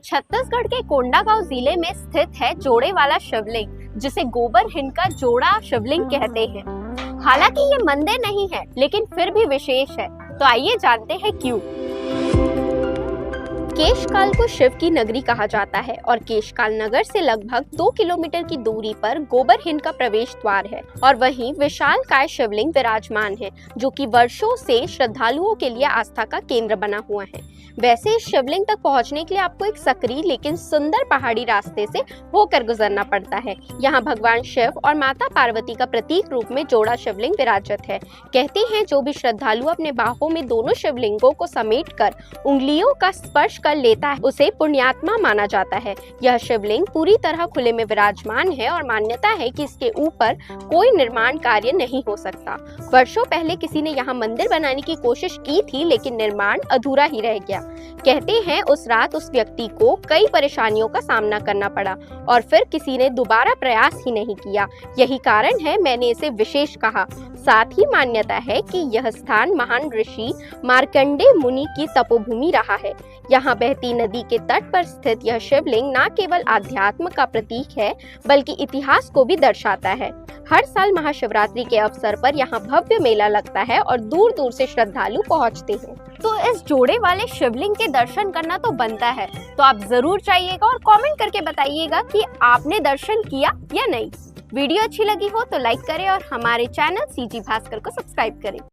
छत्तीसगढ़ के कोंडागांव जिले में स्थित है जोड़े वाला शिवलिंग, जिसे गोबर हिंड का जोड़ा शिवलिंग कहते हैं। हालांकि ये मंदिर नहीं है, लेकिन फिर भी विशेष है। तो आइए जानते हैं क्यों। केशकाल को शिव की नगरी कहा जाता है और केशकाल नगर से लगभग 2 किलोमीटर की दूरी पर गोबर हिंड का प्रवेश द्वार है और वहीं विशालकाय शिवलिंग विराजमान है, जो कि वर्षों से श्रद्धालुओं के लिए आस्था का केंद्र बना हुआ है। वैसे इस शिवलिंग तक पहुंचने के लिए आपको एक सकरी लेकिन सुंदर पहाड़ी रास्ते से होकर गुजरना पड़ता है। यहाँ भगवान शिव और माता पार्वती का प्रतीक रूप में जोड़ा शिवलिंग विराजित है। कहते हैं जो भी श्रद्धालु अपने बाहों में दोनों शिवलिंगों को समेटकर उंगलियों का स्पर्श कर लेता है, उसे पुण्यात्मा माना जाता है। यह शिवलिंग पूरी तरह खुले में विराजमान है और मान्यता है कि इसके ऊपर कोई निर्माण कार्य नहीं हो सकता। वर्षों पहले किसी ने यहाँ मंदिर बनाने की कोशिश की थी, लेकिन निर्माण अधूरा ही रह गया। कहते हैं उस रात उस व्यक्ति को कई परेशानियों का सामना करना पड़ा और फिर किसी ने दोबारा प्रयास ही नहीं किया। यही कारण है मैंने इसे विशेष कहा। साथ ही मान्यता है कि यह स्थान महान ऋषि मार्कंडेय मुनि की तपोभूमि रहा है। यहाँ बहती नदी के तट पर स्थित यह शिवलिंग न केवल आध्यात्म का प्रतीक है, बल्कि इतिहास को भी दर्शाता है। हर साल महाशिवरात्रि के अवसर पर यहाँ भव्य मेला लगता है और दूर दूर से श्रद्धालु पहुँचते हैं। तो इस जोड़े वाले शिवलिंग के दर्शन करना तो बनता है, तो आप जरूर जाइएगा और कमेंट करके बताइएगा कि आपने दर्शन किया या नहीं। वीडियो अच्छी लगी हो तो लाइक करें और हमारे चैनल सीजी भास्कर को सब्सक्राइब करें।